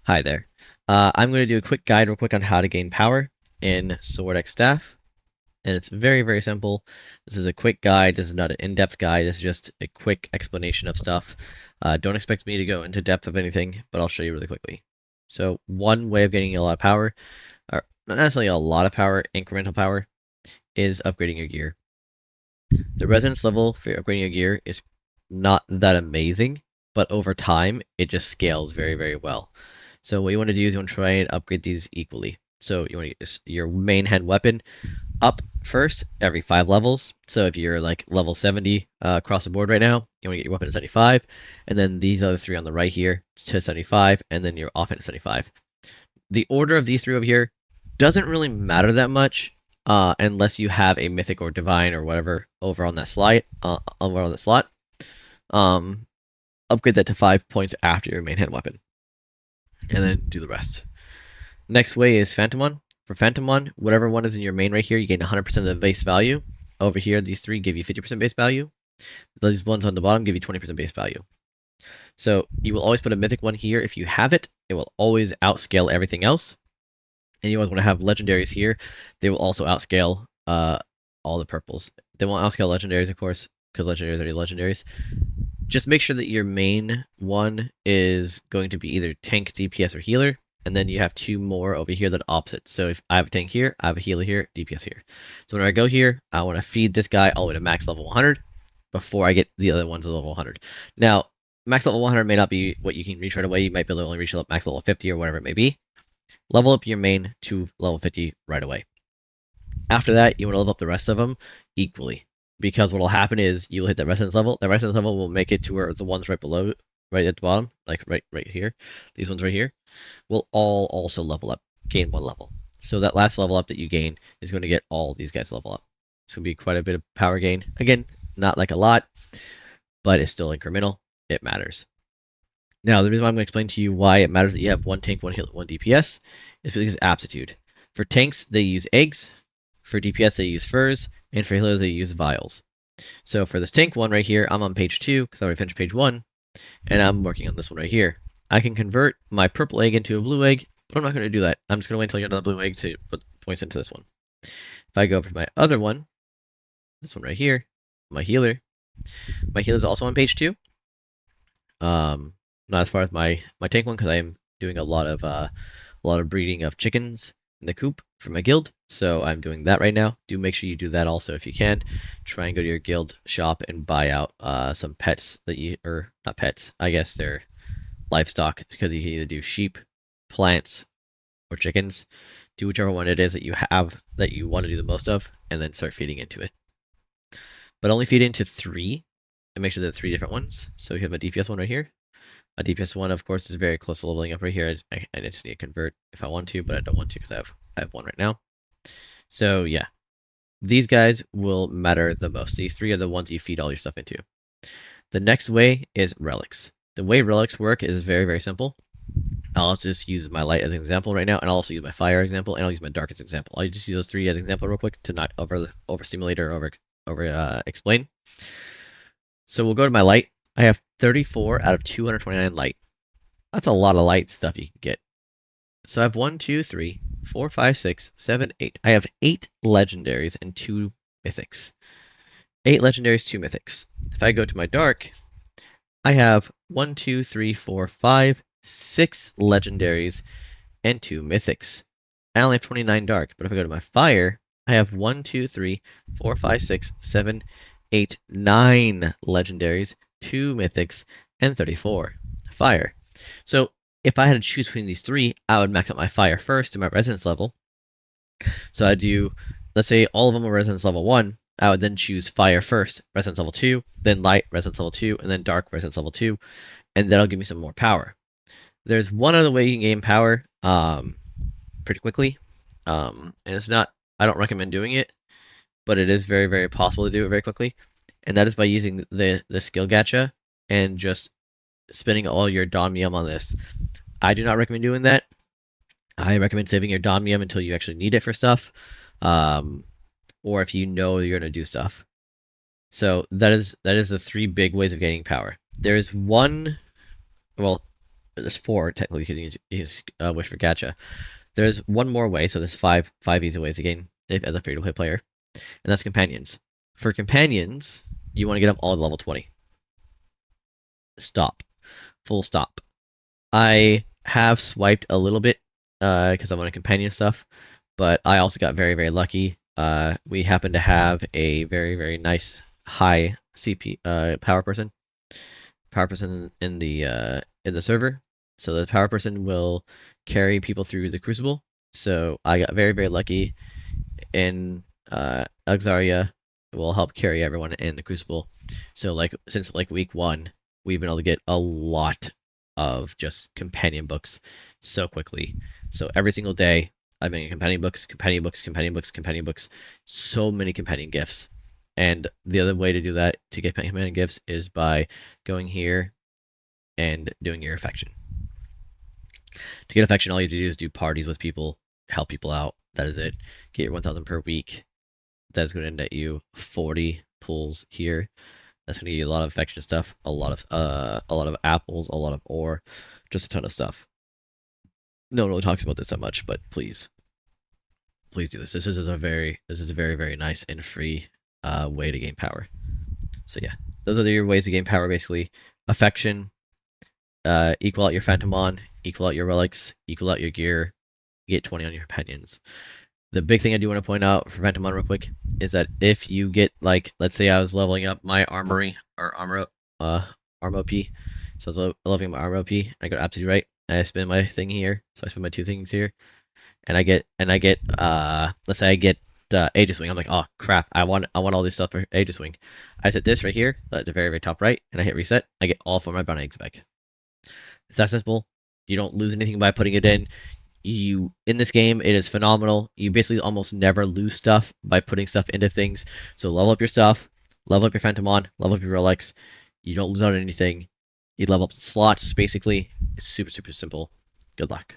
Hi there. I'm going to do a quick guide real quick on how to gain power in Sword X Staff. And it's very, very simple. This is a quick guide. This is not an in-depth guide. This is just a quick explanation of stuff. Don't expect me to go into depth of anything, but I'll show you really quickly. So one way of getting a lot of power, or not necessarily a lot of power, incremental power, is upgrading your gear. The resonance level for upgrading your gear is not that amazing, but over time, it just scales very, very well. So what you want to do is you want to try and upgrade these equally. So you want to get your main hand weapon up first every 5 levels. So if you're like level 70 across the board right now, you want to get your weapon to 75, and then these other three on the right here to 75, and then your offhand to 75. The order of these three over here doesn't really matter that much unless you have a mythic or divine or whatever over on that slide, over on the slot. Um, Upgrade that to 5 points after your main hand weapon, and then do the rest. Next way is Phantom One. For Phantom One, whatever one is in your main right here, you gain 100% of the base value. Over here, these three give you 50% base value. These ones on the bottom give you 20% base value. So you will always put a mythic one here if you have it. It will always outscale everything else. And you always want to have legendaries here. They will also outscale all the purples. They won't outscale legendaries, of course, because legendaries are legendaries. Just make sure that your main one is going to be either tank, DPS, or healer, and then you have two more over here that are opposite. So if I have a tank here, I have a healer here, DPS here. So when I go here, I want to feed this guy all the way to max level 100 before I get the other ones to level 100. Now, max level 100 may not be what you can reach right away. You might be able to only reach max level 50 or whatever it may be. Level up your main to level 50 right away. After that, you want to level up the rest of them equally. Because what will happen is you'll hit that resonance level. That resonance level will make it to where the ones right below, right at the bottom, like right here, these ones right here, will all also level up, gain one level. So that last level up that you gain is going to get all these guys level up. It's going to be quite a bit of power gain. Again, not like a lot, but it's still incremental. It matters. Now, the reason why I'm going to explain to you why it matters that you have one tank, one heal, one DPS is because it's aptitude. For tanks, they use eggs. For DPS, they use furs. And for healers, they use vials. So for this tank one right here, I'm on page 2 because I already finished page 1. And I'm working on this one right here. I can convert my purple egg into a blue egg, but I'm not going to do that. I'm just going to wait until I get another blue egg to put points into this one. If I go over to my other one, this one right here, my healer is also on page 2. Not as far as my tank one because I am doing a lot of breeding of chickens in the coop for my guild, so I'm doing that right now. Do make sure you do that also if you can. Try and go to your guild shop and buy out some pets that you, or not pets, I guess they're livestock, because you can either do sheep, plants, or chickens. Do whichever one it is that you have that you want to do the most of, and then start feeding into it. But only feed into 3, and make sure there are 3 different ones. So you have a DPS one right here. A DPS one, of course, is very close to leveling up right here. I just need to convert if I want to, but I don't want to because I have one right now. So yeah, these guys will matter the most. These 3 are the ones you feed all your stuff into. The next way is relics. The way relics work is very, very simple. I'll just use my light as an example right now, and I'll also use my fire example, and I'll use my dark as an example. I'll just use those 3 as an example real quick to not overstimulate or over explain. So we'll go to my light. I have 34 out of 229 light. That's a lot of light stuff you can get. So I have 1, 2, 3, 4, 5, 6, 7, 8. I have 8 legendaries and 2 mythics. 8 legendaries, 2 mythics. If I go to my dark, I have 1, 2, 3, 4, 5, 6 legendaries and 2 mythics. I only have 29 dark, but if I go to my fire, I have 1, 2, 3, 4, 5, 6, 7, 8, 9 legendaries, 2 mythics, and 34 fire. So if I had to choose between these 3, I would max out my fire first to my resonance level. So I'd do, let's say all of them are resonance level 1, I would then choose fire first, resonance level 2, then light, resonance level 2, and then dark, resonance level 2, and that'll give me some more power. There's one other way you can gain power pretty quickly, and it's not, I don't recommend doing it, but it is very, very possible to do it very quickly, and that is by using the skill gacha and just spending all your Donmium on this. I do not recommend doing that. I recommend saving your Donmium until you actually need it for stuff, or if you know you're going to do stuff. So that is the 3 big ways of gaining power. There is one, well, There's four technically because you can use Wish for Gacha. There's one more way, so there's five easy ways to gain if as a free-to-play player, and that's companions. For companions, you want to get them all to level 20. Stop. Full stop. I have swiped a little bit because I wanted companion stuff, but I also got very lucky. We happen to have a very nice high CP power person in the server. So the power person will carry people through the Crucible. So I got very lucky in Exaria will help carry everyone in the Crucible. So like since like week 1, we've been able to get a lot of just companion books so quickly. So every single day I've been getting companion books, so many companion gifts. And the other way to do that, to get companion gifts, is by going here and doing your affection. To get affection, all you have to do is do parties with people, help people out. That is it. Get your 1,000 per week. That's going to net you 40 pulls here. That's going to give you a lot of affection stuff, a lot of apples, a lot of ore, just a ton of stuff. No one really talks about this that much, but please do this. This is a very nice and free way to gain power. So yeah, those are your ways to gain power basically. Affection, equal out your Phantomon, equal out your relics, equal out your gear, get 20 on your companions. The big thing I do want to point out for Phantomon real quick is that if you get, like, let's say I was leveling up my armory or armor OP, so I was leveling my armor OP, I go to Absolute Right, and I spin my thing here, so I spin my 2 things here, and I get let's say I get Aegis Wing. I'm like, oh crap, I want all this stuff for Aegis Wing. I set this right here at the very top right, and I hit reset. I get all 4 of my brown eggs back. It's that simple. You don't lose anything by putting it in. In this game, it is phenomenal. You basically almost never lose stuff by putting stuff into things. So level up your stuff, level up your Phantomon, level up your relics. You don't lose out on anything. You level up slots basically. It's super simple. Good luck.